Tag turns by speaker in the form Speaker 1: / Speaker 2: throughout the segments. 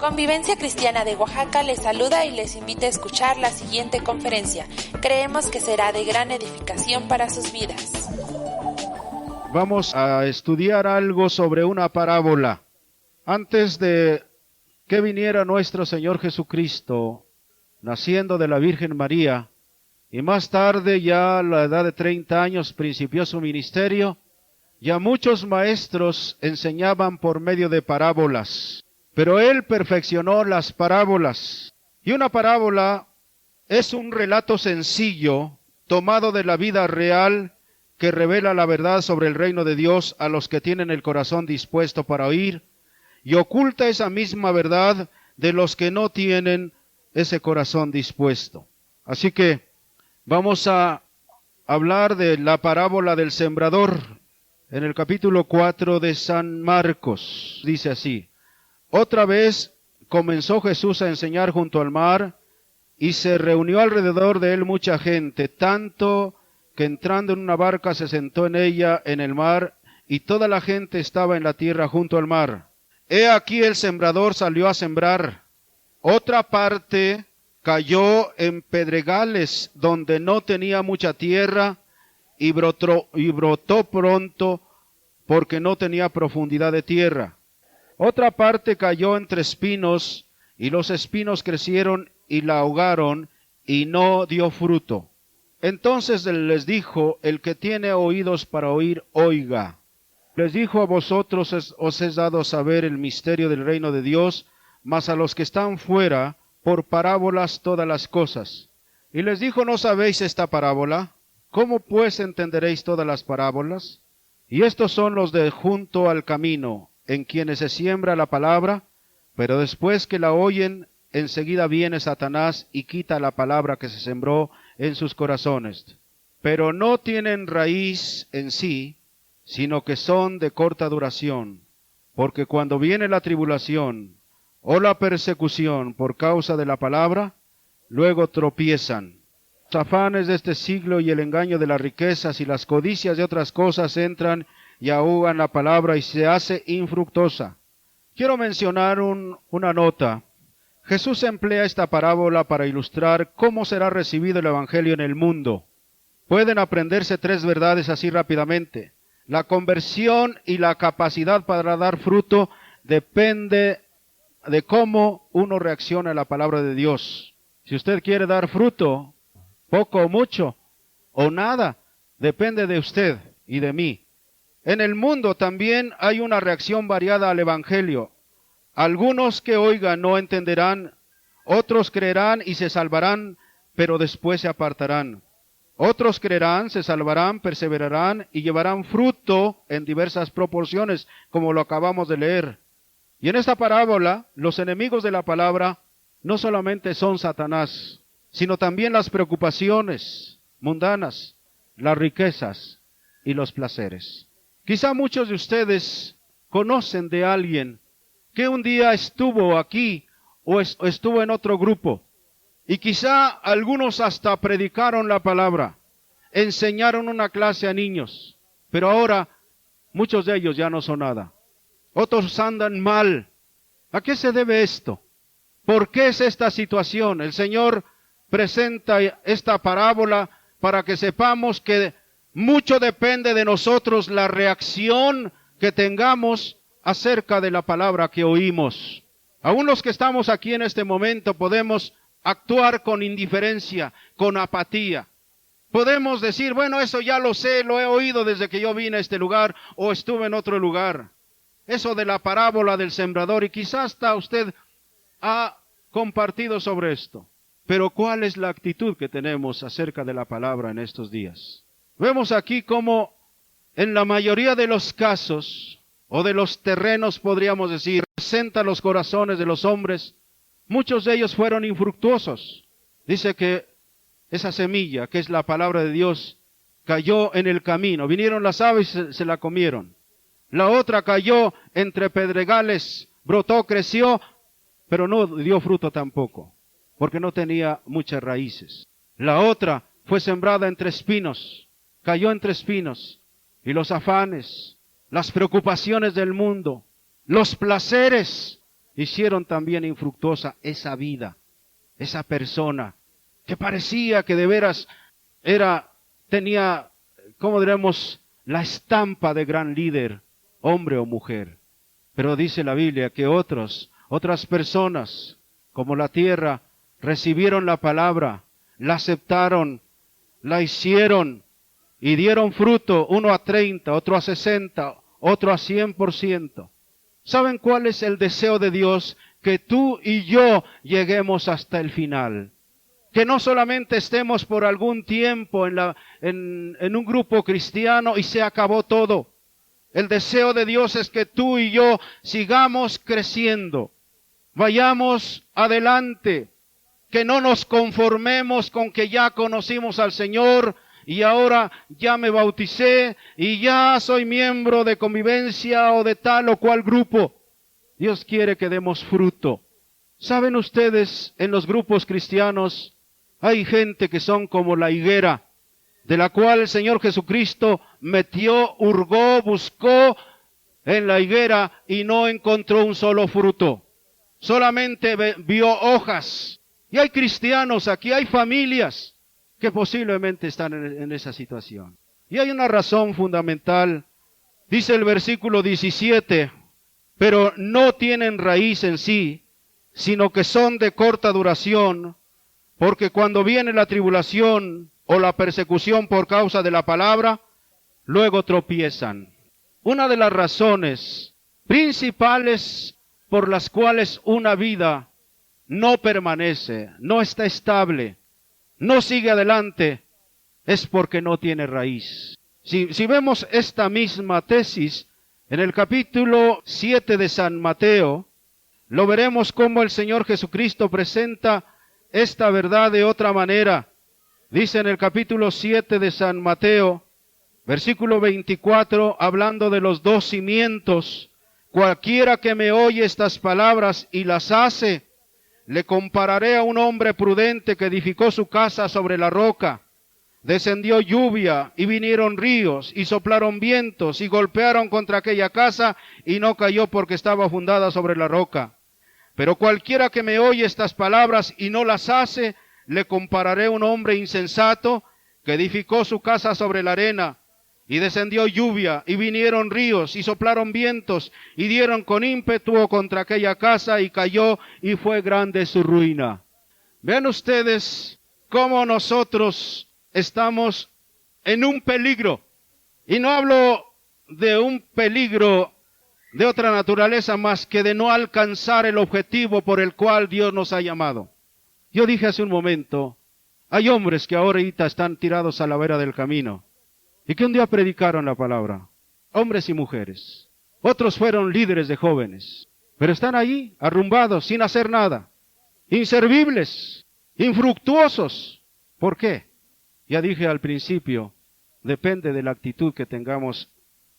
Speaker 1: Convivencia Cristiana de Oaxaca les saluda y les invita a escuchar la siguiente conferencia. Creemos que será de gran edificación para sus vidas.
Speaker 2: Vamos a estudiar algo sobre una parábola. Antes de que viniera nuestro Señor Jesucristo, naciendo de la Virgen María, y más tarde, ya a la edad de 30 años, principió su ministerio, ya muchos maestros enseñaban por medio de parábolas. Pero él perfeccionó las parábolas. Y una parábola es un relato sencillo, tomado de la vida real, que revela la verdad sobre el reino de Dios a los que tienen el corazón dispuesto para oír, y oculta esa misma verdad de los que no tienen ese corazón dispuesto. Así que vamos a hablar de la parábola del sembrador. En el capítulo 4 de San Marcos, dice así: Otra vez comenzó Jesús a enseñar junto al mar, y se reunió alrededor de él mucha gente, tanto que entrando en una barca se sentó en ella en el mar, y toda la gente estaba en la tierra junto al mar. He aquí el sembrador salió a sembrar. Otra parte cayó en pedregales, donde no tenía mucha tierra, y brotó pronto, porque no tenía profundidad de tierra. Otra parte cayó entre espinos, y los espinos crecieron y la ahogaron, y no dio fruto. Entonces él les dijo: el que tiene oídos para oír, oiga. Les dijo: a vosotros os es dado saber el misterio del reino de Dios, mas a los que están fuera, por parábolas todas las cosas. Y les dijo: ¿no sabéis esta parábola? ¿Cómo pues entenderéis todas las parábolas? Y estos son los de junto al camino, en quienes se siembra la palabra, pero después que la oyen, enseguida viene Satanás y quita la palabra que se sembró en sus corazones. Pero no tienen raíz en sí, sino que son de corta duración, porque cuando viene la tribulación o la persecución por causa de la palabra, luego tropiezan. Los afanes de este siglo y el engaño de las riquezas y las codicias de otras cosas entran y ahogan la palabra y se hace infructuosa. Quiero mencionar una nota. Jesús emplea esta parábola para ilustrar cómo será recibido el Evangelio en el mundo. Pueden aprenderse 3 verdades así rápidamente. La conversión y la capacidad para dar fruto depende de cómo uno reacciona a la palabra de Dios. Si usted quiere dar fruto, poco o mucho, o nada, depende de usted y de mí. En el mundo también hay una reacción variada al Evangelio. Algunos que oigan no entenderán, otros creerán y se salvarán, pero después se apartarán. Otros creerán, se salvarán, perseverarán y llevarán fruto en diversas proporciones, como lo acabamos de leer. Y en esta parábola, los enemigos de la palabra no solamente son Satanás, sino también las preocupaciones mundanas, las riquezas y los placeres. Quizá muchos de ustedes conocen de alguien que un día estuvo aquí o estuvo en otro grupo, y quizá algunos hasta predicaron la palabra, enseñaron una clase a niños, pero ahora muchos de ellos ya no son nada. Otros andan mal. ¿A qué se debe esto? ¿Por qué es esta situación? El Señor presenta esta parábola para que sepamos que mucho depende de nosotros la reacción que tengamos acerca de la palabra que oímos. Aún los que estamos aquí en este momento podemos actuar con indiferencia, con apatía. Podemos decir: bueno, eso ya lo sé, lo he oído desde que yo vine a este lugar o estuve en otro lugar. Eso de la parábola del sembrador, y quizás hasta usted ha compartido sobre esto. Pero ¿cuál es la actitud que tenemos acerca de la palabra en estos días? Vemos aquí cómo en la mayoría de los casos, o de los terrenos podríamos decir, presenta los corazones de los hombres, muchos de ellos fueron infructuosos. Dice que esa semilla, que es la palabra de Dios, cayó en el camino. Vinieron las aves y se la comieron. La otra cayó entre pedregales, brotó, creció, pero no dio fruto tampoco, porque no tenía muchas raíces. La otra fue sembrada entre espinos, cayó entre espinos, y los afanes, las preocupaciones del mundo, los placeres, hicieron también infructuosa esa vida, esa persona, que parecía que de veras tenía, ¿cómo diremos?, la estampa de gran líder, hombre o mujer. Pero dice la Biblia que otras personas, como la tierra, recibieron la palabra, la aceptaron, la hicieron y dieron fruto, uno a 30, otro a 60, otro a 100%. ¿Saben cuál es el deseo de Dios? Que tú y yo lleguemos hasta el final. Que no solamente estemos por algún tiempo en un grupo cristiano y se acabó todo. El deseo de Dios es que tú y yo sigamos creciendo, vayamos adelante, que no nos conformemos con que ya conocimos al Señor y ahora ya me bauticé y ya soy miembro de convivencia o de tal o cual grupo. Dios quiere que demos fruto. ¿Saben ustedes, en los grupos cristianos hay gente que son como la higuera, de la cual el Señor Jesucristo metió, hurgó, buscó en la higuera y no encontró un solo fruto? Solamente vio hojas. Y hay cristianos aquí, hay familias que posiblemente están en esa situación. Y hay una razón fundamental. Dice el versículo 17, pero no tienen raíz en sí, sino que son de corta duración, porque cuando viene la tribulación o la persecución por causa de la palabra, luego tropiezan. Una de las razones principales por las cuales una vida no permanece, no está estable, no sigue adelante, es porque no tiene raíz. Si vemos esta misma tesis en el capítulo 7 de San Mateo, lo veremos cómo el Señor Jesucristo presenta esta verdad de otra manera. Dice en el capítulo 7 de San Mateo, versículo 24, hablando de los dos cimientos: cualquiera que me oye estas palabras y las hace, le compararé a un hombre prudente que edificó su casa sobre la roca. Descendió lluvia y vinieron ríos y soplaron vientos y golpearon contra aquella casa y no cayó porque estaba fundada sobre la roca. Pero cualquiera que me oye estas palabras y no las hace, le compararé a un hombre insensato que edificó su casa sobre la arena. Y descendió lluvia, y vinieron ríos, y soplaron vientos, y dieron con ímpetu contra aquella casa, y cayó, y fue grande su ruina. Vean ustedes cómo nosotros estamos en un peligro. Y no hablo de un peligro de otra naturaleza más que de no alcanzar el objetivo por el cual Dios nos ha llamado. Yo dije hace un momento, hay hombres que ahorita están tirados a la vera del camino y que un día predicaron la palabra, hombres y mujeres. Otros fueron líderes de jóvenes, pero están allí arrumbados sin hacer nada, inservibles, infructuosos. ¿Por qué? Ya dije al principio, depende de la actitud que tengamos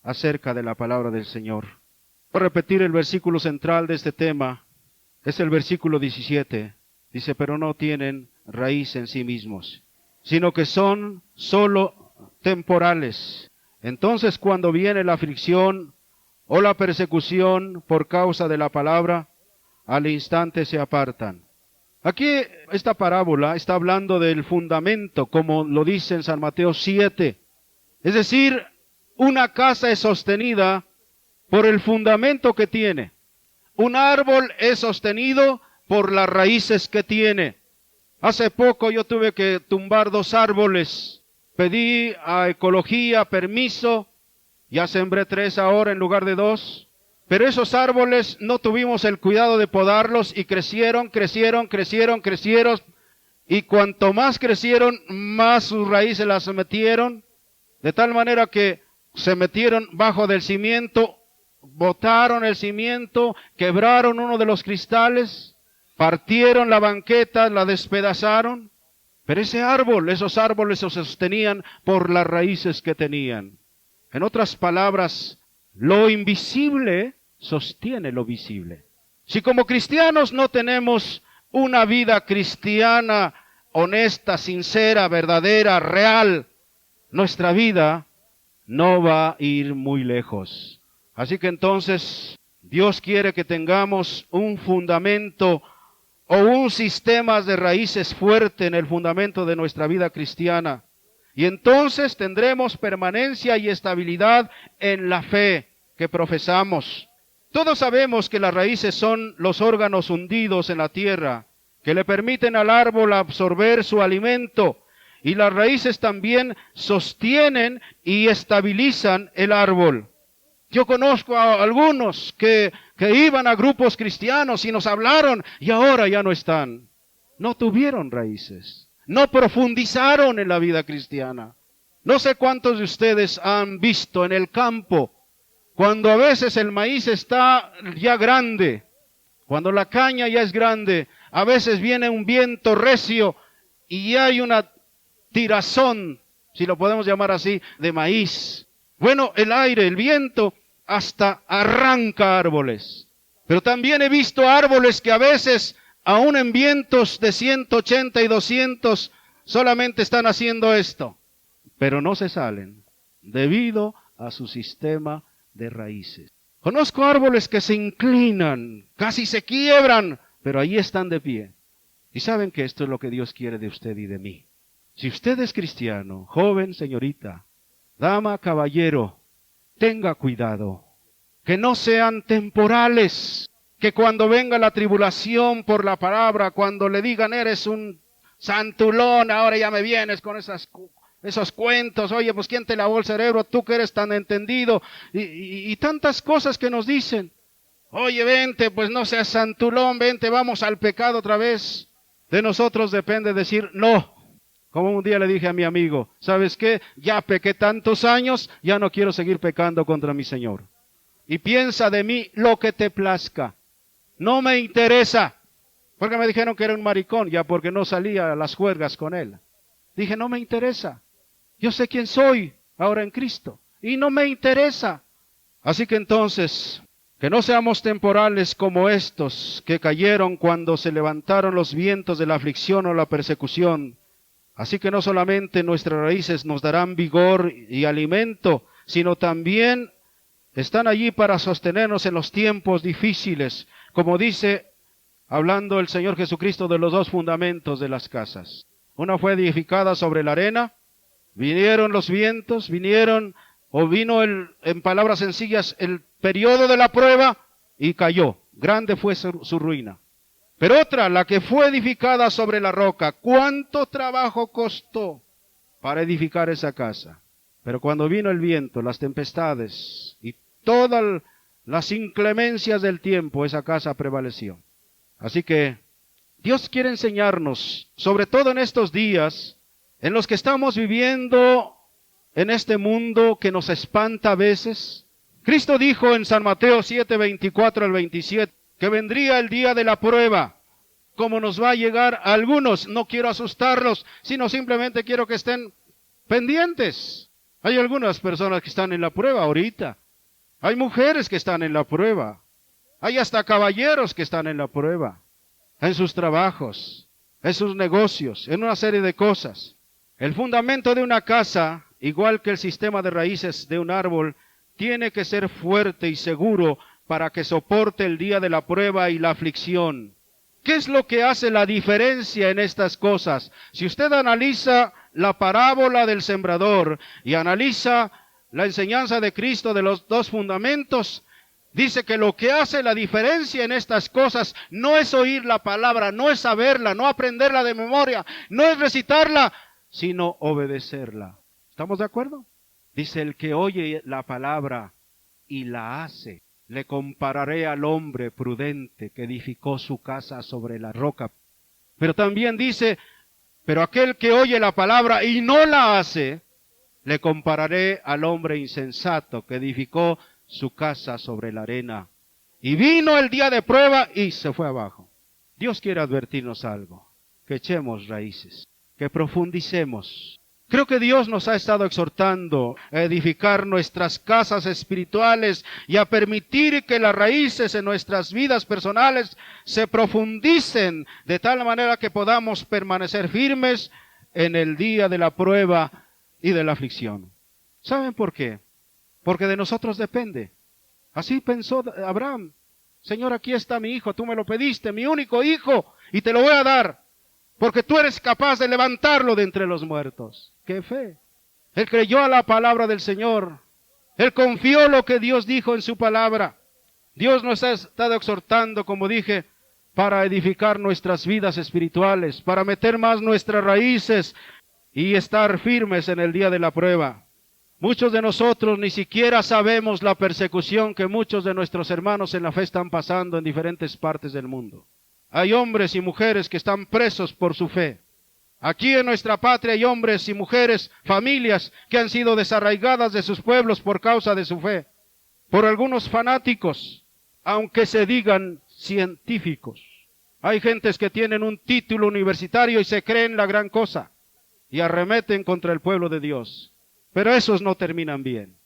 Speaker 2: acerca de la palabra del Señor. Voy a repetir el versículo central de este tema, es el versículo 17. Dice, pero no tienen raíz en sí mismos, sino que son solo temporales. Entonces, cuando viene la aflicción o la persecución por causa de la palabra, al instante se apartan. Aquí esta parábola está hablando del fundamento, como lo dice en San Mateo 7. Es decir, una casa es sostenida por el fundamento que tiene. Un árbol es sostenido por las raíces que tiene. Hace poco yo tuve que tumbar 2 árboles. Pedí a Ecología permiso, ya sembré 3 ahora en lugar de 2. Pero esos árboles no tuvimos el cuidado de podarlos y crecieron. Y cuanto más crecieron, más sus raíces las metieron. De tal manera que se metieron bajo del cimiento, botaron el cimiento, quebraron uno de los cristales, partieron la banqueta, la despedazaron. Pero esos árboles se sostenían por las raíces que tenían. En otras palabras, lo invisible sostiene lo visible. Si como cristianos no tenemos una vida cristiana honesta, sincera, verdadera, real, nuestra vida no va a ir muy lejos. Así que entonces Dios quiere que tengamos un fundamento o un sistema de raíces fuerte en el fundamento de nuestra vida cristiana. Y entonces tendremos permanencia y estabilidad en la fe que profesamos. Todos sabemos que las raíces son los órganos hundidos en la tierra, que le permiten al árbol absorber su alimento. Y las raíces también sostienen y estabilizan el árbol. Yo conozco a algunos que iban a grupos cristianos y nos hablaron y ahora ya no están. No tuvieron raíces, no profundizaron en la vida cristiana. No sé cuántos de ustedes han visto en el campo, cuando a veces el maíz está ya grande, cuando la caña ya es grande, a veces viene un viento recio y hay una tirazón, si lo podemos llamar así, de maíz. Bueno, el aire, el viento, hasta arranca árboles. Pero también he visto árboles que a veces, aún en vientos de 180 y 200, solamente están haciendo esto. Pero no se salen, debido a su sistema de raíces. Conozco árboles que se inclinan, casi se quiebran, pero ahí están de pie. Y saben que esto es lo que Dios quiere de usted y de mí. Si usted es cristiano, joven, señorita, dama, caballero, tenga cuidado, que no sean temporales, que cuando venga la tribulación por la palabra, cuando le digan eres un santulón, ahora ya me vienes con esos cuentos, oye, pues ¿quién te lavó el cerebro? Tú que eres tan entendido, y tantas cosas que nos dicen. Oye, vente, pues no seas santulón, vente, vamos al pecado otra vez. De nosotros depende decir no. Como un día le dije a mi amigo, ¿sabes qué? Ya pequé tantos años, ya no quiero seguir pecando contra mi Señor. Y piensa de mí lo que te plazca. No me interesa. Porque me dijeron que era un maricón, ya porque no salía a las juergas con él. Dije, no me interesa. Yo sé quién soy ahora en Cristo. Y no me interesa. Así que entonces, que no seamos temporales como estos que cayeron cuando se levantaron los vientos de la aflicción o la persecución. Así que no solamente nuestras raíces nos darán vigor y alimento, sino también están allí para sostenernos en los tiempos difíciles, como dice, hablando el Señor Jesucristo de los dos fundamentos de las casas. Una fue edificada sobre la arena, vinieron los vientos, vino en palabras sencillas, el periodo de la prueba y cayó. Grande fue su ruina. Pero otra, la que fue edificada sobre la roca, ¿cuánto trabajo costó para edificar esa casa? Pero cuando vino el viento, las tempestades y todas las inclemencias del tiempo, esa casa prevaleció. Así que Dios quiere enseñarnos, sobre todo en estos días, en los que estamos viviendo en este mundo que nos espanta a veces. Cristo dijo en San Mateo 7, 24 al 27, que vendría el día de la prueba, como nos va a llegar a algunos. No quiero asustarlos, sino simplemente quiero que estén pendientes. Hay algunas personas que están en la prueba ahorita. Hay mujeres que están en la prueba. Hay hasta caballeros que están en la prueba. En sus trabajos, en sus negocios, en una serie de cosas. El fundamento de una casa, igual que el sistema de raíces de un árbol, tiene que ser fuerte y seguro para que soporte el día de la prueba y la aflicción. ¿Qué es lo que hace la diferencia en estas cosas? Si usted analiza la parábola del sembrador y analiza la enseñanza de Cristo de los dos fundamentos, dice que lo que hace la diferencia en estas cosas no es oír la palabra, no es saberla, no aprenderla de memoria, no es recitarla, sino obedecerla. ¿Estamos de acuerdo? Dice, el que oye la palabra y la hace, le compararé al hombre prudente que edificó su casa sobre la roca. Pero también dice, pero aquel que oye la palabra y no la hace, le compararé al hombre insensato que edificó su casa sobre la arena. Y vino el día de prueba y se fue abajo. Dios quiere advertirnos algo, que echemos raíces, que profundicemos. Creo que Dios nos ha estado exhortando a edificar nuestras casas espirituales y a permitir que las raíces en nuestras vidas personales se profundicen de tal manera que podamos permanecer firmes en el día de la prueba y de la aflicción. ¿Saben por qué? Porque de nosotros depende. Así pensó Abraham. Señor, aquí está mi hijo, tú me lo pediste, mi único hijo, y te lo voy a dar, porque tú eres capaz de levantarlo de entre los muertos. ¡Qué fe! Él creyó a la palabra del Señor. Él confió lo que Dios dijo en su palabra. Dios nos ha estado exhortando, como dije, para edificar nuestras vidas espirituales, para meter más nuestras raíces y estar firmes en el día de la prueba. Muchos de nosotros ni siquiera sabemos la persecución que muchos de nuestros hermanos en la fe están pasando en diferentes partes del mundo. Hay hombres y mujeres que están presos por su fe. Aquí en nuestra patria hay hombres y mujeres, familias que han sido desarraigadas de sus pueblos por causa de su fe, por algunos fanáticos, aunque se digan científicos. Hay gentes que tienen un título universitario y se creen la gran cosa y arremeten contra el pueblo de Dios. Pero esos no terminan bien.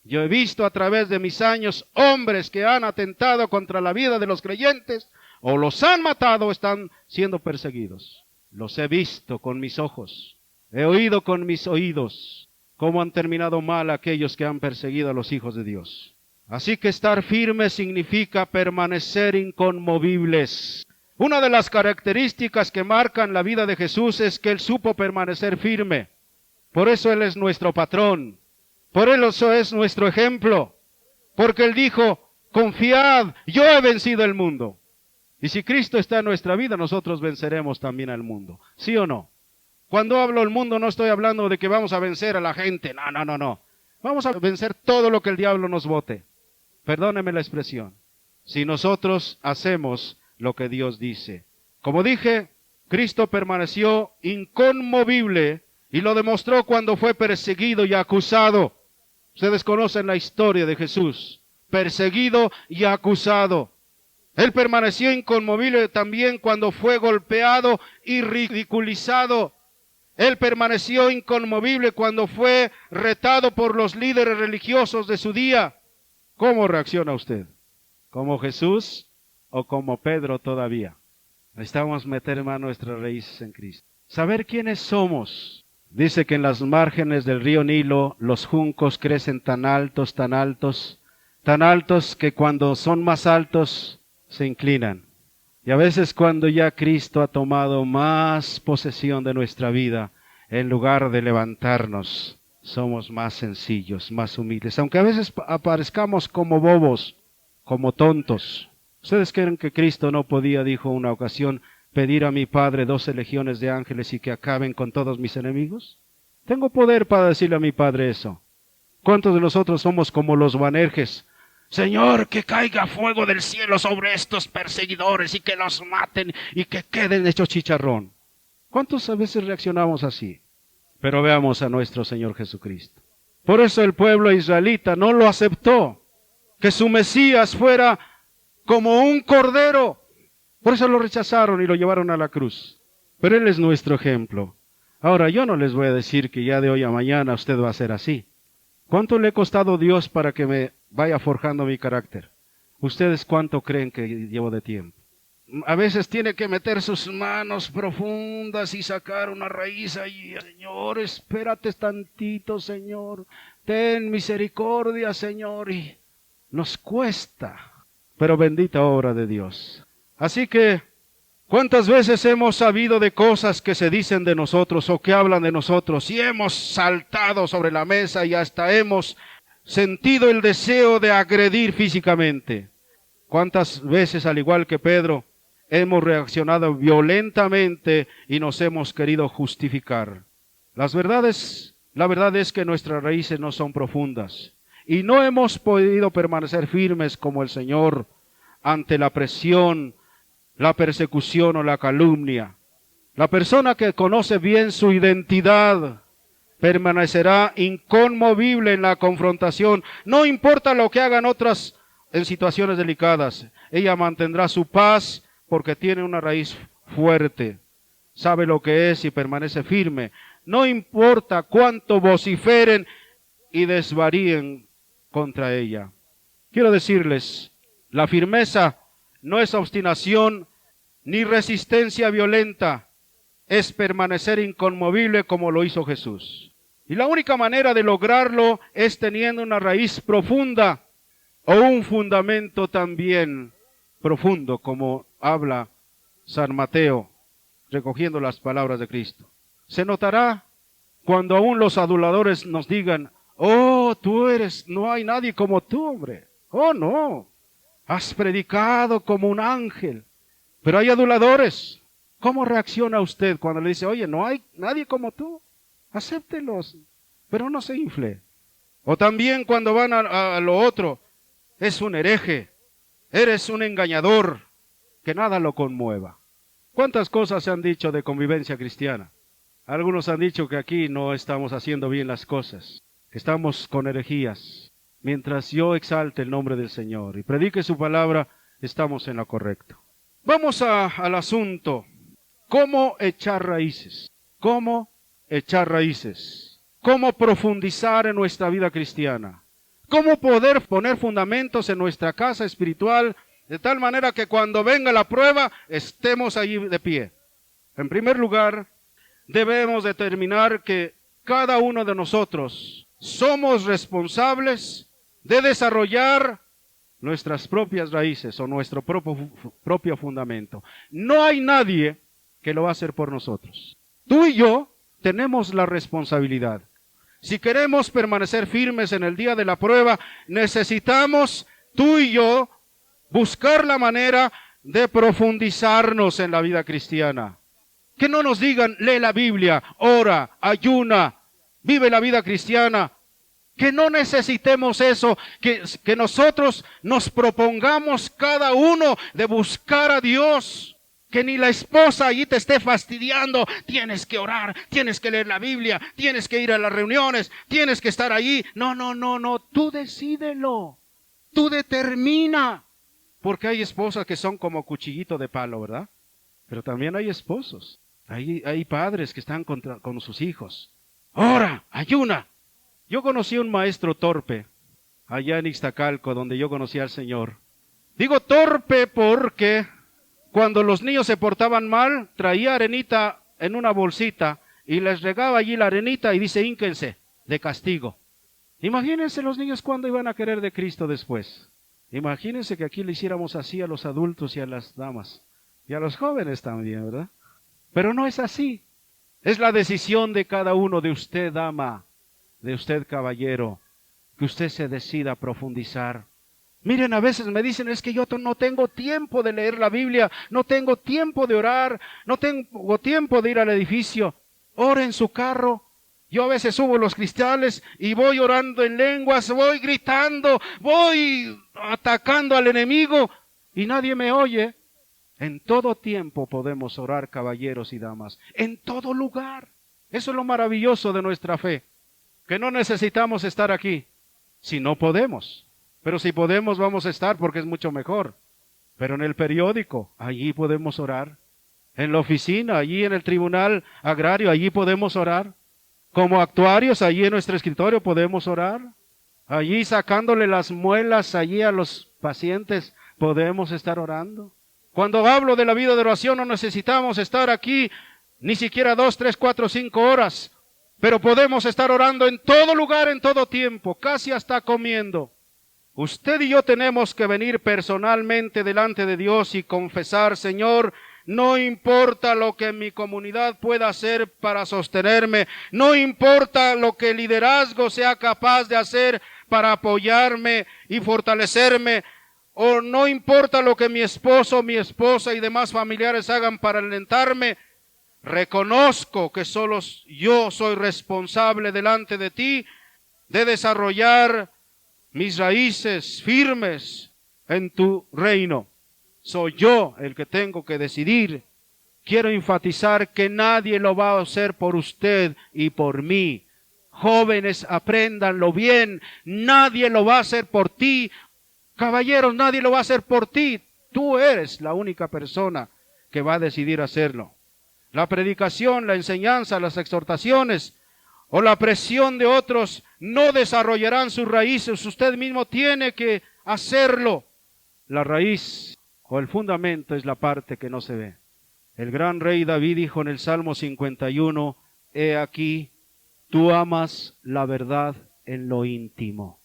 Speaker 2: Yo he visto a través de mis años hombres que han atentado contra la vida de los creyentes, o los han matado o están siendo perseguidos. Los he visto con mis ojos, he oído con mis oídos cómo han terminado mal aquellos que han perseguido a los hijos de Dios. Así que estar firmes significa permanecer inconmovibles. Una de las características que marcan la vida de Jesús es que Él supo permanecer firme. Por eso Él es nuestro patrón, por eso es nuestro ejemplo, porque Él dijo, confiad, yo he vencido el mundo. Y si Cristo está en nuestra vida, nosotros venceremos también al mundo, ¿sí o no? Cuando hablo del mundo no estoy hablando de que vamos a vencer a la gente, no. Vamos a vencer todo lo que el diablo nos bote. Perdóneme la expresión. Si nosotros hacemos lo que Dios dice. Como dije, Cristo permaneció inconmovible y lo demostró cuando fue perseguido y acusado. Ustedes conocen la historia de Jesús, perseguido y acusado. Él permaneció inconmovible también cuando fue golpeado y ridiculizado. Él permaneció inconmovible cuando fue retado por los líderes religiosos de su día. ¿Cómo reacciona usted? ¿Como Jesús o como Pedro todavía? Necesitamos meter más nuestras raíces en Cristo. Saber quiénes somos. Dice que en las márgenes del río Nilo los juncos crecen tan altos que cuando son más altos se inclinan. Y a veces cuando ya Cristo ha tomado más posesión de nuestra vida, en lugar de levantarnos, somos más sencillos, más humildes. Aunque a veces aparezcamos como bobos, como tontos. ¿Ustedes creen que Cristo no podía, dijo una ocasión, pedir a mi Padre 12 legiones de ángeles y que acaben con todos mis enemigos? Tengo poder para decirle a mi Padre eso. ¿Cuántos de nosotros somos como los Boanerges? Señor, que caiga fuego del cielo sobre estos perseguidores y que los maten y que queden hechos chicharrón. ¿Cuántos a veces reaccionamos así? Pero veamos a nuestro Señor Jesucristo. Por eso el pueblo israelita no lo aceptó, que su Mesías fuera como un cordero. Por eso lo rechazaron y lo llevaron a la cruz. Pero Él es nuestro ejemplo. Ahora, yo no les voy a decir que ya de hoy a mañana usted va a ser así. ¿Cuánto le ha costado Dios para que me vaya forjando mi carácter? ¿Ustedes cuánto creen que llevo de tiempo? A veces tiene que meter sus manos profundas y sacar una raíz ahí. Señor, espérate tantito, Señor. Ten misericordia, Señor. Y nos cuesta, pero bendita obra de Dios. Así que, ¿cuántas veces hemos sabido de cosas que se dicen de nosotros o que hablan de nosotros y hemos saltado sobre la mesa y hasta hemos sentido el deseo de agredir físicamente? ¿Cuántas veces, al igual que Pedro, hemos reaccionado violentamente y nos hemos querido justificar? La verdad es que nuestras raíces no son profundas y no hemos podido permanecer firmes como el Señor ante la presión, la persecución o la calumnia. La persona que conoce bien su identidad permanecerá inconmovible en la confrontación. No importa lo que hagan otras en situaciones delicadas. Ella mantendrá su paz porque tiene una raíz fuerte. Sabe lo que es y permanece firme. No importa cuánto vociferen y desvaríen contra ella. Quiero decirles, la firmeza no es obstinación ni resistencia violenta, es permanecer inconmovible como lo hizo Jesús. Y la única manera de lograrlo es teniendo una raíz profunda o un fundamento también profundo como habla San Mateo, recogiendo las palabras de Cristo. Se notará cuando aún los aduladores nos digan, oh, no hay nadie como tú, hombre. Oh, no, has predicado como un ángel. Pero hay aduladores. ¿Cómo reacciona usted cuando le dice, oye, no hay nadie como tú? Acéptelos, pero no se infle. O también cuando van a lo otro, es un hereje, eres un engañador, que nada lo conmueva. ¿Cuántas cosas se han dicho de convivencia cristiana? Algunos han dicho que aquí no estamos haciendo bien las cosas, que estamos con herejías. Mientras yo exalte el nombre del Señor y predique su palabra, estamos en lo correcto. Vamos al asunto. ¿Cómo echar raíces? ¿Cómo echar raíces? ¿Cómo profundizar en nuestra vida cristiana? ¿Cómo poder poner fundamentos en nuestra casa espiritual de tal manera que cuando venga la prueba estemos allí de pie? En primer lugar, debemos determinar que cada uno de nosotros somos responsables de desarrollar nuestras propias raíces o nuestro propio fundamento. No hay nadie que lo va a hacer por nosotros. Tú y yo tenemos la responsabilidad. Si queremos permanecer firmes en el día de la prueba, necesitamos tú y yo buscar la manera de profundizarnos en la vida cristiana. Que no nos digan, lee la Biblia, ora, ayuna, vive la vida cristiana. Que no necesitemos eso, que nosotros nos propongamos cada uno de buscar a Dios. Que ni la esposa allí te esté fastidiando. Tienes que orar, tienes que leer la Biblia, tienes que ir a las reuniones, tienes que estar allí. No, tú decídelo, tú determina. Porque hay esposas que son como cuchillito de palo, ¿verdad? Pero también hay esposos, hay padres que están con sus hijos. Ora, ayuna. Yo conocí a un maestro torpe allá en Ixtacalco, donde yo conocí al Señor. Digo torpe porque cuando los niños se portaban mal, traía arenita en una bolsita y les regaba allí la arenita y dice, hínquense, de castigo. Imagínense los niños cuándo iban a querer de Cristo después. Imagínense que aquí le hiciéramos así a los adultos y a las damas. Y a los jóvenes también, ¿verdad? Pero no es así. Es la decisión de cada uno, de usted, dama, de usted, caballero, que usted se decida a profundizar. Miren, a veces me dicen, es que yo no tengo tiempo de leer la Biblia, no tengo tiempo de orar, no tengo tiempo de ir al edificio. Ore en su carro. Yo a veces subo los cristales y voy orando en lenguas, voy gritando, voy atacando al enemigo y nadie me oye. En todo tiempo podemos orar, caballeros y damas, en todo lugar. Eso es lo maravilloso de nuestra fe, que no necesitamos estar aquí, si no podemos. Pero si podemos, vamos a estar porque es mucho mejor. Pero en el periódico, allí podemos orar. En la oficina, allí en el tribunal agrario, allí podemos orar. Como actuarios, allí en nuestro escritorio podemos orar. Allí sacándole las muelas, allí a los pacientes, podemos estar orando. Cuando hablo de la vida de oración, no necesitamos estar aquí ni siquiera 2, 3, 4, 5 horas. Pero podemos estar orando en todo lugar, en todo tiempo, casi hasta comiendo. Usted y yo tenemos que venir personalmente delante de Dios y confesar, Señor, no importa lo que mi comunidad pueda hacer para sostenerme, no importa lo que el liderazgo sea capaz de hacer para apoyarme y fortalecerme, o no importa lo que mi esposo, mi esposa y demás familiares hagan para alentarme, reconozco que solo yo soy responsable delante de ti de desarrollar mis raíces firmes en tu reino. Soy yo el que tengo que decidir. Quiero enfatizar que nadie lo va a hacer por usted y por mí. Jóvenes, apréndanlo bien. Nadie lo va a hacer por ti. Caballeros, nadie lo va a hacer por ti. Tú eres la única persona que va a decidir hacerlo. La predicación, la enseñanza, las exhortaciones o la presión de otros no desarrollarán sus raíces. Usted mismo tiene que hacerlo. La raíz o el fundamento es la parte que no se ve. El gran rey David dijo en el Salmo 51, he aquí, tú amas la verdad en lo íntimo.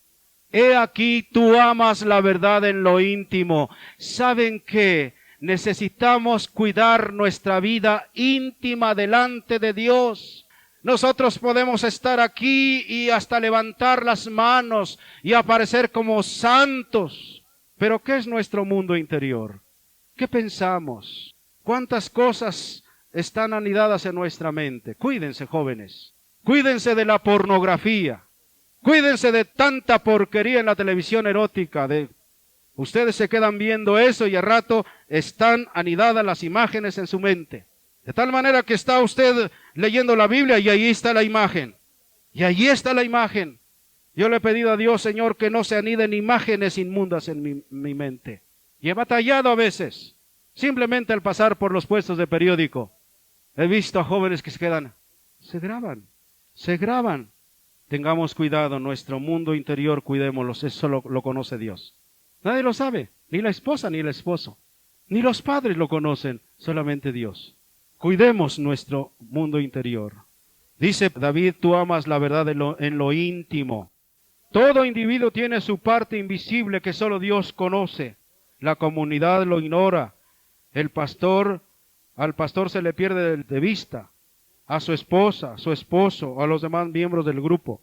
Speaker 2: He aquí, tú amas la verdad en lo íntimo. ¿Saben qué? Necesitamos cuidar nuestra vida íntima delante de Dios. Nosotros podemos estar aquí y hasta levantar las manos y aparecer como santos. Pero ¿qué es nuestro mundo interior? ¿Qué pensamos? ¿Cuántas cosas están anidadas en nuestra mente? Cuídense, jóvenes. Cuídense de la pornografía. Cuídense de tanta porquería en la televisión erótica. Ustedes se quedan viendo eso y a rato están anidadas las imágenes en su mente. De tal manera que está usted leyendo la Biblia y ahí está la imagen. Y allí está la imagen. Yo le he pedido a Dios, Señor, que no se aniden imágenes inmundas en mi mente. Y he batallado a veces. Simplemente al pasar por los puestos de periódico, he visto a jóvenes que se graban. Tengamos cuidado, nuestro mundo interior, cuidémoslo, eso lo conoce Dios. Nadie lo sabe, ni la esposa ni el esposo, ni los padres lo conocen, solamente Dios. Cuidemos nuestro mundo interior. Dice David, tú amas la verdad en lo íntimo. Todo individuo tiene su parte invisible que solo Dios conoce. La comunidad lo ignora. Al pastor se le pierde de vista. A su esposa, a su esposo, a los demás miembros del grupo.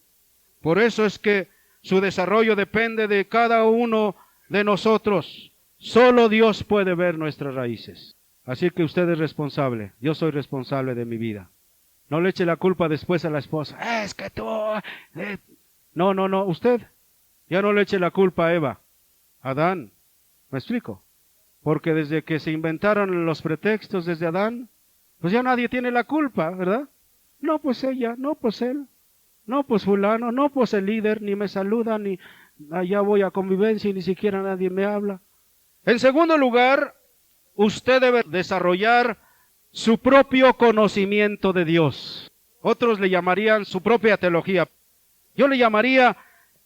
Speaker 2: Por eso es que su desarrollo depende de cada uno de nosotros. Solo Dios puede ver nuestras raíces. Así que usted es responsable. Yo soy responsable de mi vida. No le eche la culpa después a la esposa. Es que tú... No. Usted ya no le eche la culpa a Eva. Adán. ¿Me explico? Porque desde que se inventaron los pretextos desde Adán, pues ya nadie tiene la culpa, ¿verdad? No, pues ella, no, pues él, no, pues fulano, no, pues el líder, ni me saluda, ni allá voy a convivencia y ni siquiera nadie me habla. En segundo lugar, usted debe desarrollar su propio conocimiento de Dios. Otros le llamarían su propia teología. Yo le llamaría,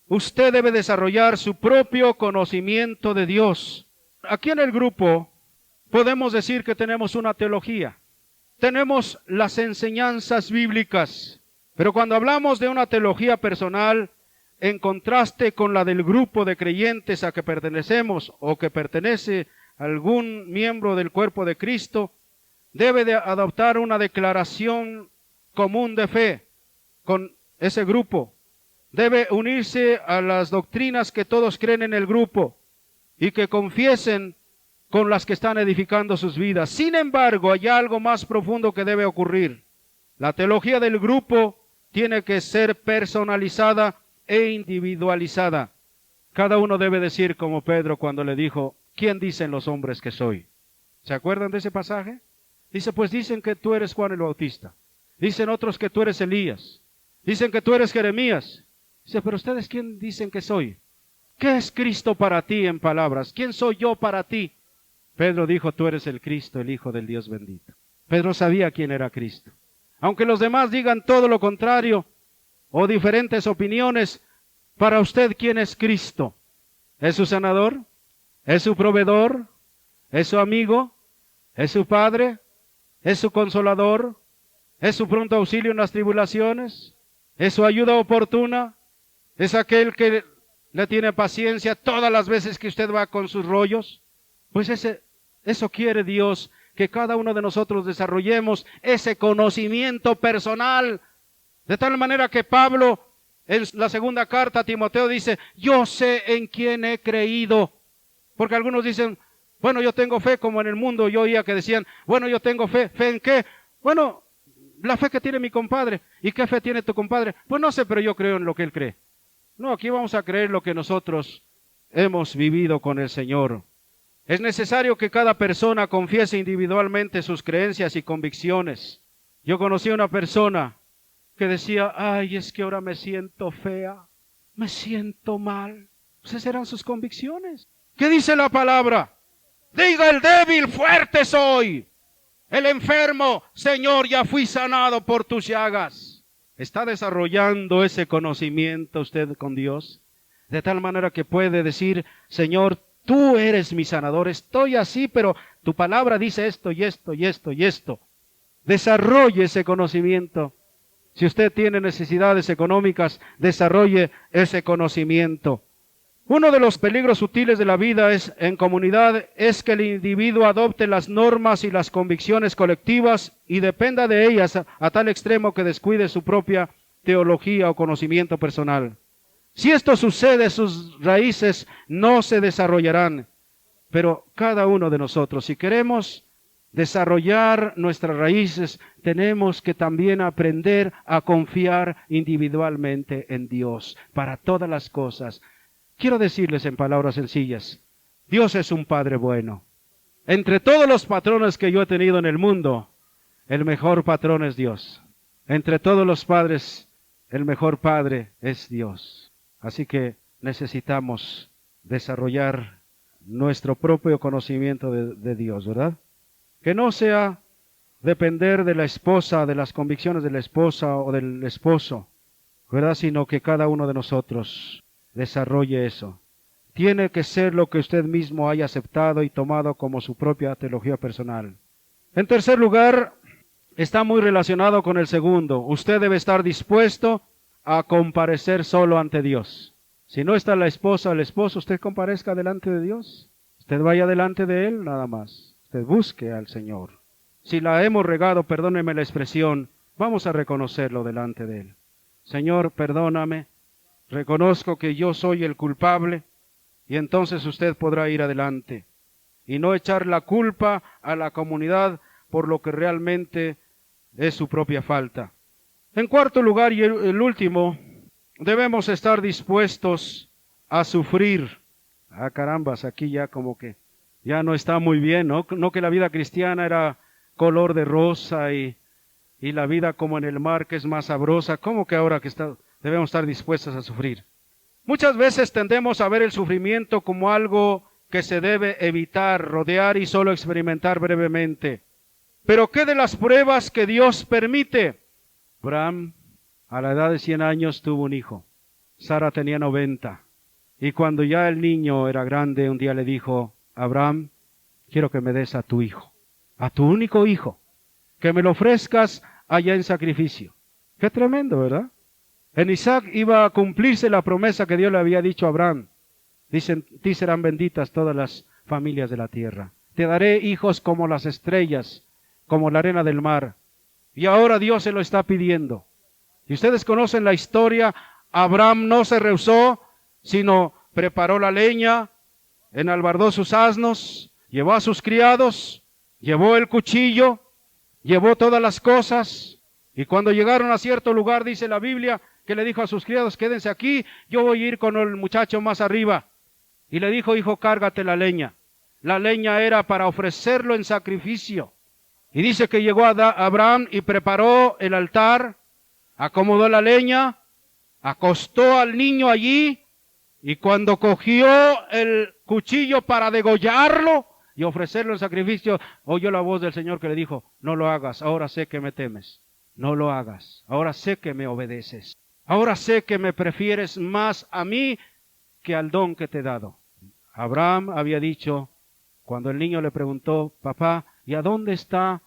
Speaker 2: usted debe desarrollar su propio conocimiento de Dios. Aquí en el grupo podemos decir que tenemos una teología. Tenemos las enseñanzas bíblicas, pero cuando hablamos de una teología personal, en contraste con la del grupo de creyentes a que pertenecemos o que pertenece algún miembro del cuerpo de Cristo, debe de adoptar una declaración común de fe con ese grupo. Debe unirse a las doctrinas que todos creen en el grupo y que confiesen con las que están edificando sus vidas. Sin embargo, hay algo más profundo que debe ocurrir. La teología del grupo tiene que ser personalizada e individualizada. Cada uno debe decir como Pedro cuando le dijo, ¿quién dicen los hombres que soy? ¿Se acuerdan de ese pasaje? Dice, pues dicen que tú eres Juan el Bautista. Dicen otros que tú eres Elías. Dicen que tú eres Jeremías. Dice, pero ustedes, ¿quién dicen que soy? ¿Qué es Cristo para ti en palabras? ¿Quién soy yo para ti? Pedro dijo, tú eres el Cristo, el Hijo del Dios bendito. Pedro sabía quién era Cristo. Aunque los demás digan todo lo contrario o diferentes opiniones, para usted, ¿quién es Cristo? ¿Es su sanador? ¿Es su proveedor? ¿Es su amigo? ¿Es su padre? ¿Es su consolador? ¿Es su pronto auxilio en las tribulaciones? ¿Es su ayuda oportuna? ¿Es aquel que le tiene paciencia todas las veces que usted va con sus rollos? Pues eso quiere Dios, que cada uno de nosotros desarrollemos ese conocimiento personal, de tal manera que Pablo en la segunda carta a Timoteo dice, yo sé en quién he creído, porque algunos dicen, bueno, yo tengo fe como en el mundo, yo oía que decían, bueno, yo tengo fe, ¿fe en qué? Bueno, la fe que tiene mi compadre. ¿Y qué fe tiene tu compadre? Pues no sé, pero yo creo en lo que él cree. No, aquí vamos a creer lo que nosotros hemos vivido con el Señor. Es necesario que cada persona confiese individualmente sus creencias y convicciones. Yo conocí a una persona que decía, ay, es que ahora me siento fea, me siento mal. Pues esas eran sus convicciones. ¿Qué dice la palabra? Diga el débil, fuerte soy. El enfermo, Señor, ya fui sanado por tus llagas. ¿Está desarrollando ese conocimiento usted con Dios? De tal manera que puede decir, Señor, tú eres mi sanador, estoy así, pero tu palabra dice esto y esto y esto y esto. Desarrolle ese conocimiento. Si usted tiene necesidades económicas, desarrolle ese conocimiento. Uno de los peligros sutiles de la vida en comunidad es que el individuo adopte las normas y las convicciones colectivas y dependa de ellas a tal extremo que descuide su propia teología o conocimiento personal. Si esto sucede, sus raíces no se desarrollarán. Pero cada uno de nosotros, si queremos desarrollar nuestras raíces, tenemos que también aprender a confiar individualmente en Dios para todas las cosas. Quiero decirles en palabras sencillas, Dios es un Padre bueno. Entre todos los patrones que yo he tenido en el mundo, el mejor patrón es Dios. Entre todos los padres, el mejor padre es Dios. Así que necesitamos desarrollar nuestro propio conocimiento de Dios, ¿verdad? Que no sea depender de la esposa, de las convicciones de la esposa o del esposo, ¿verdad? Sino que cada uno de nosotros desarrolle eso. Tiene que ser lo que usted mismo haya aceptado y tomado como su propia teología personal. En tercer lugar, está muy relacionado con el segundo. Usted debe estar dispuesto a comparecer solo ante Dios. Si no está la esposa o el esposo, usted comparezca delante de Dios. Usted vaya delante de Él nada más. Usted busque al Señor. Si la hemos regado, perdóneme la expresión, vamos a reconocerlo delante de Él. Señor, perdóname. Reconozco que yo soy el culpable y entonces usted podrá ir adelante y no echar la culpa a la comunidad por lo que realmente es su propia falta. En cuarto lugar y el último, debemos estar dispuestos a sufrir. Ah, carambas, aquí ya como que ya no está muy bien, ¿no? No que la vida cristiana era color de rosa y la vida como en el mar que es más sabrosa. ¿Cómo que ahora que debemos estar dispuestos a sufrir? Muchas veces tendemos a ver el sufrimiento como algo que se debe evitar, rodear y solo experimentar brevemente. Pero ¿qué de las pruebas que Dios permite? Abraham, a la edad de 100 años, tuvo un hijo. Sara tenía 90. Y cuando ya el niño era grande, un día le dijo, Abraham, quiero que me des a tu hijo, a tu único hijo, que me lo ofrezcas allá en sacrificio. Qué tremendo, ¿verdad? En Isaac iba a cumplirse la promesa que Dios le había dicho a Abraham. Dicen, ti serán benditas todas las familias de la tierra. Te daré hijos como las estrellas, como la arena del mar. Y ahora Dios se lo está pidiendo. Y ustedes conocen la historia. Abraham no se rehusó, sino preparó la leña, enalbardó sus asnos, llevó a sus criados, llevó el cuchillo, llevó todas las cosas. Y cuando llegaron a cierto lugar, dice la Biblia, que le dijo a sus criados, quédense aquí, yo voy a ir con el muchacho más arriba. Y le dijo, hijo, cárgate la leña. La leña era para ofrecerlo en sacrificio. Y dice que llegó a Abraham y preparó el altar, acomodó la leña, acostó al niño allí, y cuando cogió el cuchillo para degollarlo y ofrecerlo en sacrificio, oyó la voz del Señor que le dijo, no lo hagas, ahora sé que me temes. No lo hagas, ahora sé que me obedeces. Ahora sé que me prefieres más a mí que al don que te he dado. Abraham había dicho, cuando el niño le preguntó, papá, ¿y a dónde está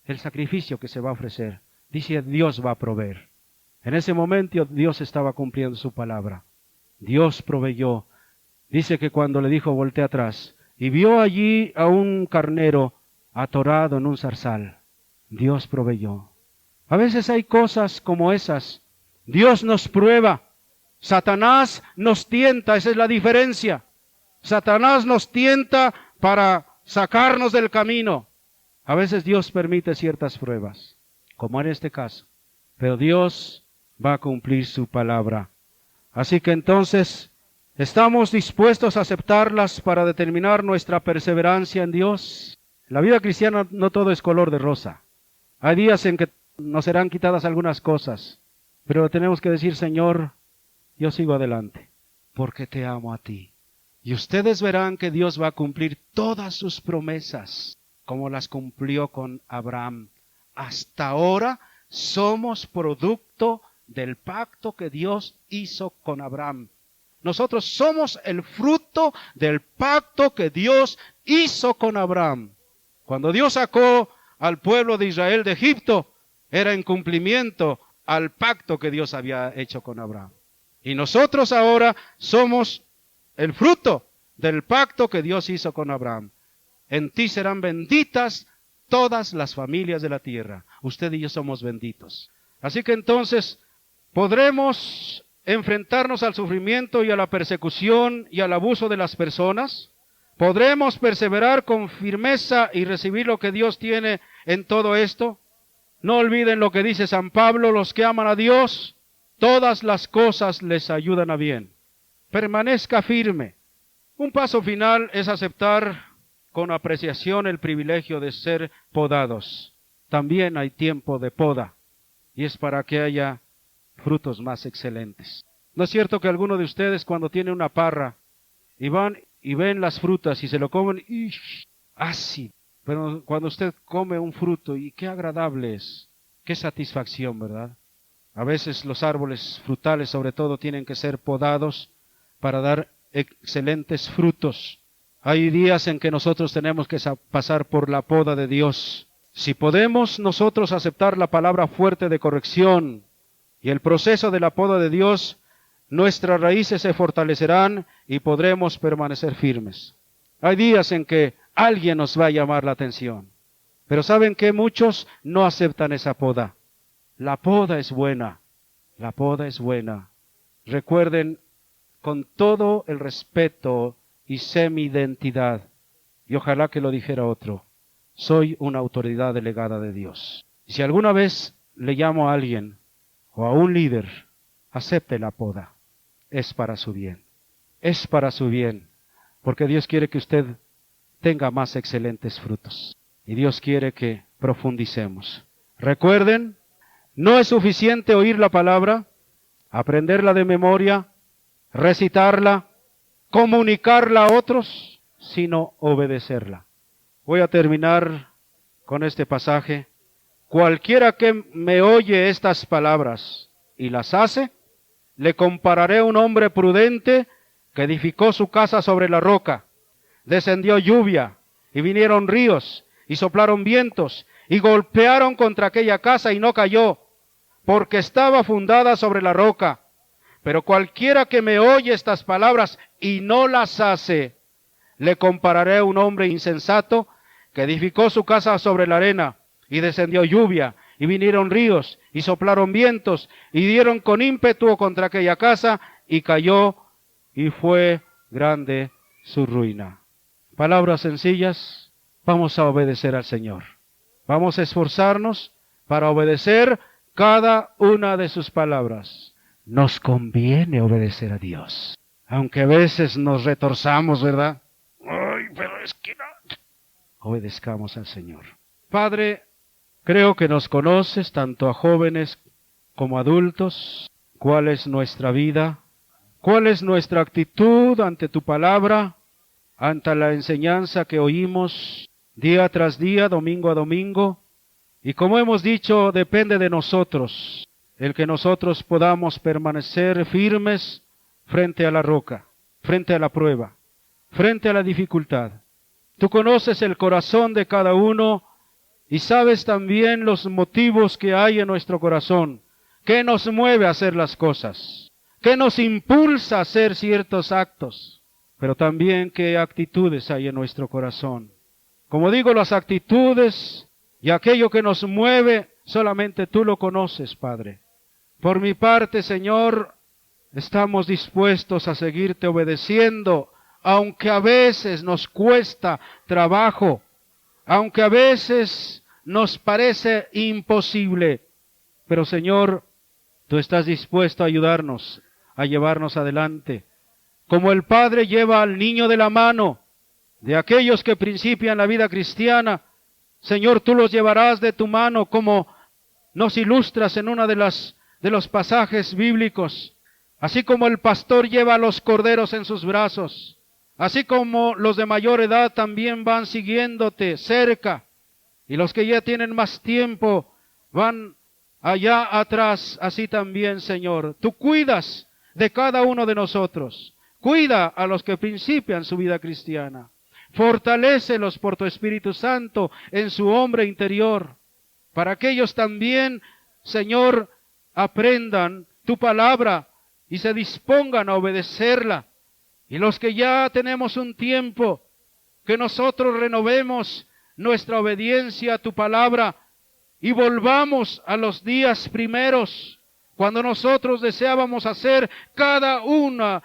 Speaker 2: el sacrificio que se va a ofrecer? Dice, Dios va a proveer. En ese momento Dios estaba cumpliendo su palabra. Dios proveyó. Dice que cuando le dijo, voltea atrás, y vio allí a un carnero atorado en un zarzal. Dios proveyó. A veces hay cosas como esas. Dios nos prueba. Satanás nos tienta, esa es la diferencia. Satanás nos tienta para sacarnos del camino. A veces Dios permite ciertas pruebas, como en este caso. Pero Dios va a cumplir su palabra. Así que entonces, ¿estamos dispuestos a aceptarlas para determinar nuestra perseverancia en Dios? La vida cristiana no todo es color de rosa. Hay días en que nos serán quitadas algunas cosas, pero tenemos que decir, Señor, yo sigo adelante, porque te amo a ti. Y ustedes verán que Dios va a cumplir todas sus promesas, como las cumplió con Abraham. Hasta ahora somos producto del pacto que Dios hizo con Abraham. Nosotros somos el fruto del pacto que Dios hizo con Abraham. Cuando Dios sacó al pueblo de Israel de Egipto, era en cumplimiento al pacto que Dios había hecho con Abraham. Y nosotros ahora somos el fruto del pacto que Dios hizo con Abraham. En ti serán benditas todas las familias de la tierra. Usted y yo somos benditos. Así que entonces podremos enfrentarnos al sufrimiento y a la persecución y al abuso de las personas. Podremos perseverar con firmeza y recibir lo que Dios tiene en todo esto. No olviden lo que dice San Pablo: los que aman a Dios, todas las cosas les ayudan a bien. Permanezca firme. Un paso final es aceptar con apreciación el privilegio de ser podados. También hay tiempo de poda, y es para que haya frutos más excelentes. ¿No es cierto que alguno de ustedes, cuando tiene una parra y van y ven las frutas y se lo comen, ¡ish! Ácido? Pero cuando usted come un fruto, y qué agradable es, qué satisfacción, ¿verdad? A veces los árboles frutales, sobre todo, tienen que ser podados para dar excelentes frutos. Hay días en que nosotros tenemos que pasar por la poda de Dios. Si podemos nosotros aceptar la palabra fuerte de corrección y el proceso de la poda de Dios, nuestras raíces se fortalecerán y podremos permanecer firmes. Hay días en que alguien nos va a llamar la atención, pero ¿saben qué? Muchos no aceptan esa poda. La poda es buena, la poda es buena. Recuerden, con todo el respeto y sé mi identidad, y ojalá que lo dijera otro, soy una autoridad delegada de Dios. Y si alguna vez le llamo a alguien o a un líder, acepte la poda. Es para su bien. Es para su bien. Porque Dios quiere que usted tenga más excelentes frutos. Y Dios quiere que profundicemos. Recuerden, no es suficiente oír la palabra, aprenderla de memoria, recitarla, comunicarla a otros, sino obedecerla. Voy a terminar con este pasaje. Cualquiera que me oye estas palabras y las hace, le compararé a un hombre prudente que edificó su casa sobre la roca. Descendió lluvia, y vinieron ríos, y soplaron vientos, y golpearon contra aquella casa, y no cayó, porque estaba fundada sobre la roca. Pero cualquiera que me oye estas palabras y no las hace, le compararé a un hombre insensato que edificó su casa sobre la arena, y descendió lluvia, y vinieron ríos, y soplaron vientos, y dieron con ímpetu contra aquella casa, y cayó, y fue grande su ruina. Palabras sencillas, vamos a obedecer al Señor. Vamos a esforzarnos para obedecer cada una de sus palabras. Nos conviene obedecer a Dios, aunque a veces nos retorzamos, ¿verdad? Ay, pero es que no. Obedezcamos al Señor. Padre, creo que nos conoces tanto a jóvenes como adultos. ¿Cuál es nuestra vida? ¿Cuál es nuestra actitud ante tu palabra? Ante la enseñanza que oímos día tras día, domingo a domingo. Y como hemos dicho, depende de nosotros el que nosotros podamos permanecer firmes frente a la roca, frente a la prueba, frente a la dificultad. Tú conoces el corazón de cada uno y sabes también los motivos que hay en nuestro corazón, qué nos mueve a hacer las cosas, qué nos impulsa a hacer ciertos actos, pero también qué actitudes hay en nuestro corazón. Como digo, las actitudes y aquello que nos mueve, solamente tú lo conoces, Padre. Por mi parte, Señor, estamos dispuestos a seguirte obedeciendo, aunque a veces nos cuesta trabajo, aunque a veces nos parece imposible. Pero, Señor, tú estás dispuesto a ayudarnos, a llevarnos adelante. Como el Padre lleva al niño de la mano de aquellos que principian la vida cristiana, Señor, tú los llevarás de tu mano, como nos ilustras en una de los pasajes bíblicos. Así como el pastor lleva a los corderos en sus brazos, así como los de mayor edad también van siguiéndote cerca, y los que ya tienen más tiempo van allá atrás, así también, Señor. Tú cuidas de cada uno de nosotros. Cuida a los que principian su vida cristiana. Fortalécelos por tu Espíritu Santo en su hombre interior, para que ellos también, Señor, aprendan tu palabra y se dispongan a obedecerla. Y los que ya tenemos un tiempo, que nosotros renovemos nuestra obediencia a tu palabra y volvamos a los días primeros, cuando nosotros deseábamos hacer cada una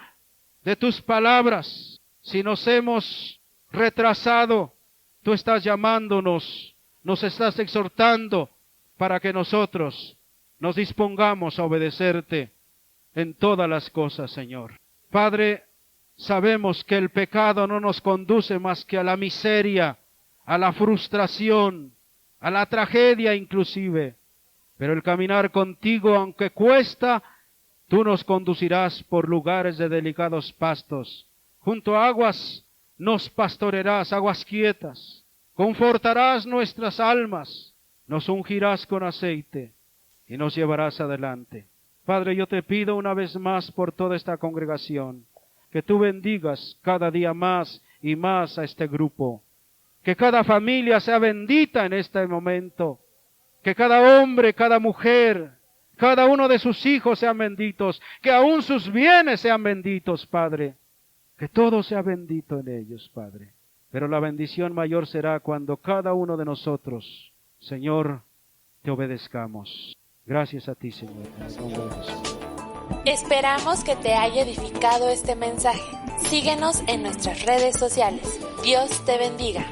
Speaker 2: de tus palabras. Si nos hemos retrasado, tú estás llamándonos, nos estás exhortando para que nosotros nos dispongamos a obedecerte en todas las cosas, Señor. Padre, sabemos que el pecado no nos conduce más que a la miseria, a la frustración, a la tragedia inclusive. Pero el caminar contigo, aunque cuesta, tú nos conducirás por lugares de delicados pastos. Junto a aguas nos pastorearás, aguas quietas. Confortarás nuestras almas, nos ungirás con aceite y nos llevarás adelante. Padre, yo te pido una vez más por toda esta congregación, que tú bendigas cada día más y más a este grupo. Que cada familia sea bendita en este momento. Que cada hombre, cada mujer, cada uno de sus hijos sean benditos. Que aún sus bienes sean benditos, Padre. Que todo sea bendito en ellos, Padre. Pero la bendición mayor será cuando cada uno de nosotros, Señor, te obedezcamos. Gracias a ti, Señor. En el nombre de Jesús.
Speaker 1: Esperamos que te haya edificado este mensaje. Síguenos en nuestras redes sociales. Dios te bendiga.